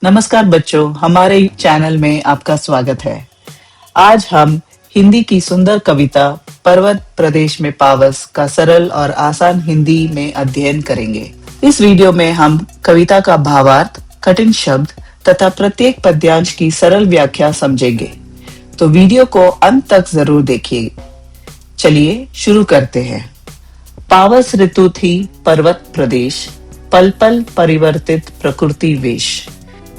नमस्कार बच्चों, हमारे चैनल में आपका स्वागत है। आज हम हिंदी की सुंदर कविता पर्वत प्रदेश में पावस का सरल और आसान हिंदी में अध्ययन करेंगे। इस वीडियो में हम कविता का भावार्थ, कठिन शब्द तथा प्रत्येक पद्यांश की सरल व्याख्या समझेंगे। तो वीडियो को अंत तक जरूर देखिए। चलिए शुरू करते हैं। पावस ऋतु थी पर्वत प्रदेश, पल पल परिवर्तित प्रकृति वेश।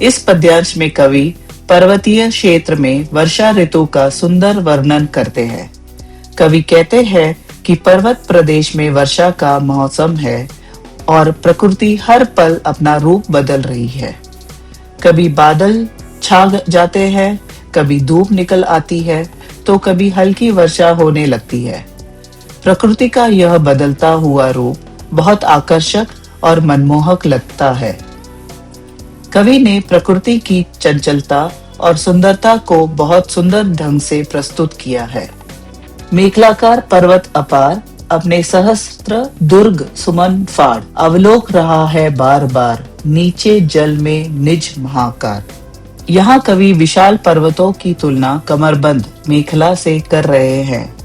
इस पद्यांश में कवि पर्वतीय क्षेत्र में वर्षा ऋतु का सुंदर वर्णन करते हैं। कवि कहते हैं कि पर्वत प्रदेश में वर्षा का मौसम है और प्रकृति हर पल अपना रूप बदल रही है। कभी बादल छा जाते हैं, कभी धूप निकल आती है, तो कभी हल्की वर्षा होने लगती है। प्रकृति का यह बदलता हुआ रूप बहुत आकर्षक और मनमोहक लगता है। कवि ने प्रकृति की चंचलता और सुंदरता को बहुत सुंदर ढंग से प्रस्तुत किया है। मेखलाकार पर्वत अपार, अपने सहस्त्र दुर्ग सुमन फाड़, अवलोक रहा है बार बार, नीचे जल में निज महाकार। यहाँ कवि विशाल पर्वतों की तुलना कमरबंद मेखला से कर रहे हैं।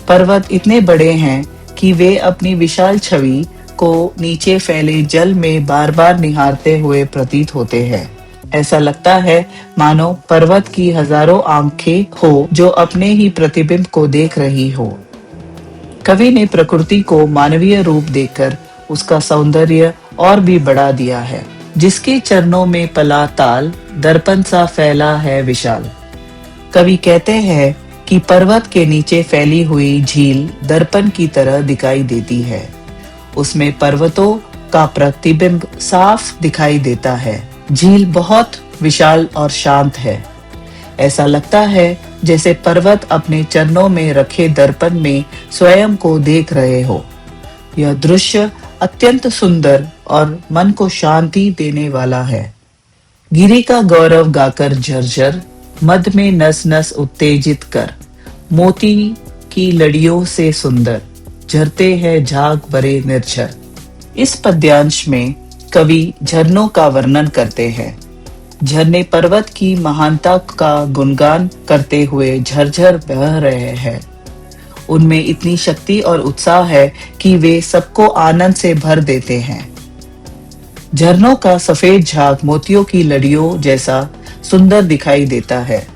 पर्वत इतने बड़े हैं कि वे अपनी विशाल छवि को नीचे फैले जल में बार बार निहारते हुए प्रतीत होते हैं। ऐसा लगता है मानो पर्वत की हजारों आंखें हो जो अपने ही प्रतिबिंब को देख रही हो। कवि ने प्रकृति को मानवीय रूप देकर उसका सौंदर्य और भी बढ़ा दिया है। जिसके चरणों में पला ताल, दर्पण सा फैला है विशाल। कवि कहते हैं कि पर्वत के नीचे फैली हुई झील दर्पण की तरह दिखाई देती है। उसमें पर्वतों का प्रतिबिंब साफ दिखाई देता है। झील बहुत विशाल और शांत है। ऐसा लगता है जैसे पर्वत अपने चरणों में रखे दर्पण में स्वयं को देख रहे हो। यह दृश्य अत्यंत सुंदर और मन को शांति देने वाला है। गिरी का गौरव गाकर झरझर, मद में नस नस उत्तेजित कर, मोती की लड़ियों से सुंदर, झरते हैं झाग भरे निर्झर। इस पद्यांश में कवि झरनों का वर्णन करते हैं। झरने पर्वत की महानता का गुणगान करते हुए झरझर बह रहे हैं। उनमें इतनी शक्ति और उत्साह है कि वे सबको आनंद से भर देते हैं। झरनों का सफेद झाग मोतियों की लड़ियों जैसा सुंदर दिखाई देता है।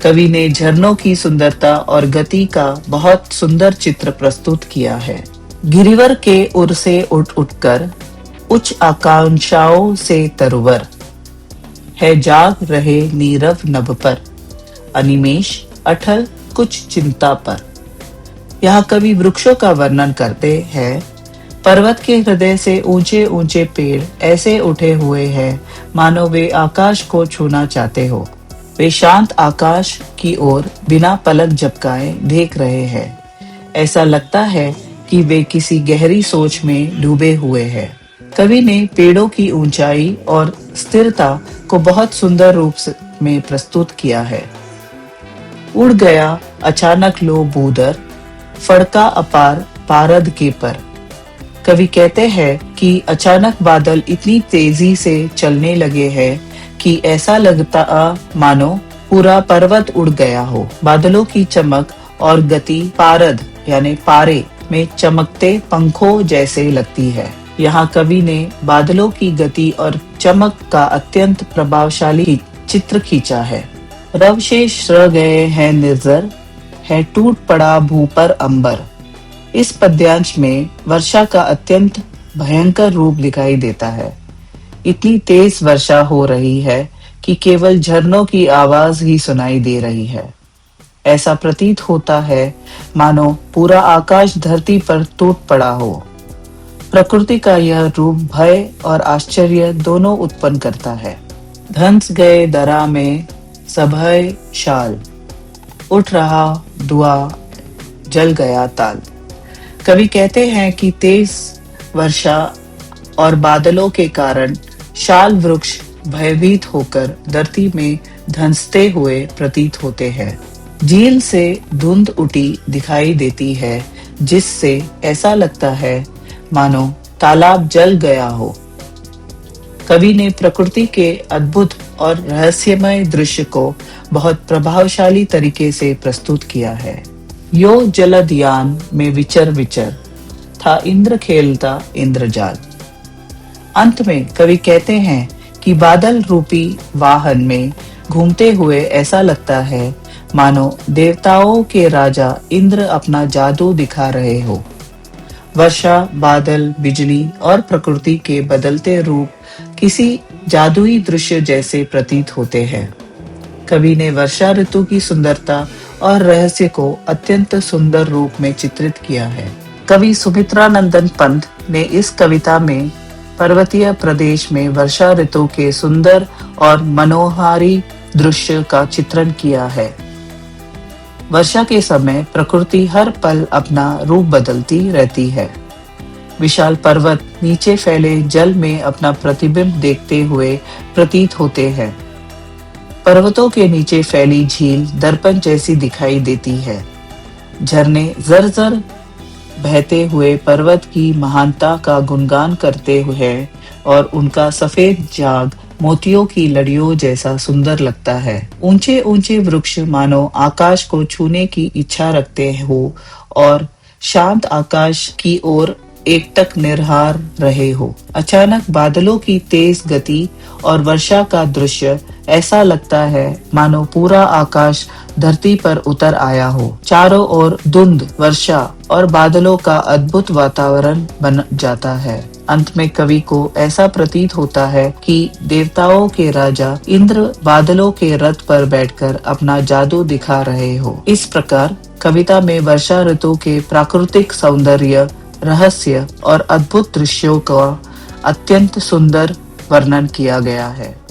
कवि ने झरनों की सुंदरता और गति का बहुत सुंदर चित्र प्रस्तुत किया है। गिरिवर के उर से उठ उठकर, उच्च आकांक्षाओं से तरुवर, है जाग रहे नीरव नभ पर, अनिमेष अटल कुछ चिंता पर। यहाँ कवि वृक्षों का वर्णन करते हैं। पर्वत के हृदय से ऊंचे ऊंचे पेड़ ऐसे उठे हुए हैं मानो वे आकाश को छूना चाहते हो। वे शांत आकाश की ओर बिना पलक झपकाए देख रहे हैं। ऐसा लगता है कि वे किसी गहरी सोच में डूबे हुए हैं। कवि ने पेड़ों की ऊंचाई और स्थिरता को बहुत सुंदर रूप में प्रस्तुत किया है। उड़ गया अचानक लो बूदर, फड़का अपार पारद के पर। कवि कहते हैं कि अचानक बादल इतनी तेजी से चलने लगे हैं कि ऐसा लगता मानो पूरा पर्वत उड़ गया हो। बादलों की चमक और गति पारद यानी पारे में चमकते पंखों जैसे लगती है। यहाँ कवि ने बादलों की गति और चमक का अत्यंत प्रभावशाली चित्र खींचा है। रवशेष रह गए हैं निर्जर, है टूट पड़ा भू पर अंबर। इस पद्यांश में वर्षा का अत्यंत भयंकर रूप दिखाई देता है। इतनी तेज वर्षा हो रही है कि केवल झरनों की आवाज ही सुनाई दे रही है। ऐसा प्रतीत होता है मानो पूरा आकाश धरती पर टूट पड़ा हो। प्रकृति का यह रूप भय और आश्चर्य दोनों उत्पन्न करता है। धंस गए दरा में सभय शाल, उठ रहा धुआं जल गया ताल। कवि कहते हैं कि तेज वर्षा और बादलों के कारण शाल वृक्ष भयभीत होकर धरती में धंसते हुए प्रतीत होते हैं। झील से धुंध उठी दिखाई देती है, जिससे ऐसा लगता है मानो तालाब जल गया हो। कवि ने प्रकृति के अद्भुत और रहस्यमय दृश्य को बहुत प्रभावशाली तरीके से प्रस्तुत किया है। यो जलदयान में विचर विचर था इंद्र खेलता इंद्रजाल। अंत में कवि कहते हैं कि बादल रूपी वाहन में घूमते हुए ऐसा लगता है मानो देवताओं के राजा इंद्र अपना जादू दिखा रहे हो। वर्षा, बादल, बिजली और प्रकृति के बदलते रूप किसी जादुई दृश्य जैसे प्रतीत होते हैं। कवि ने वर्षा ऋतु की सुंदरता और रहस्य को अत्यंत सुंदर रूप में चित्रित किया है। कवि सुमित्रानंदन पंत ने इस कविता में पर्वतीय प्रदेश में वर्षा ऋतु के सुंदर और मनोहारी दृश्य का चित्रण किया है। वर्षा के समय प्रकृति हर पल अपना रूप बदलती रहती है। विशाल पर्वत नीचे फैले जल में अपना प्रतिबिंब देखते हुए प्रतीत होते हैं। पर्वतों के नीचे फैली झील दर्पण जैसी दिखाई देती है। झरने जर-जर बहते हुए पर्वत की महानता का गुणगान करते हुए और उनका सफेद जाग मोतियों की लड़ियों जैसा सुंदर लगता है। ऊंचे ऊंचे वृक्ष मानो आकाश को छूने की इच्छा रखते हो और शांत आकाश की ओर एकटक निरहार रहे हो। अचानक बादलों की तेज गति और वर्षा का दृश्य ऐसा लगता है मानो पूरा आकाश धरती पर उतर आया हो। चारों ओर धुंध, वर्षा और बादलों का अद्भुत वातावरण बन जाता है। अंत में कवि को ऐसा प्रतीत होता है कि देवताओं के राजा इंद्र बादलों के रथ पर बैठकर अपना जादू दिखा रहे हो। इस प्रकार कविता में वर्षा ऋतु के प्राकृतिक सौंदर्य, रहस्य और अद्भुत दृश्यों का अत्यंत सुंदर वर्णन किया गया है।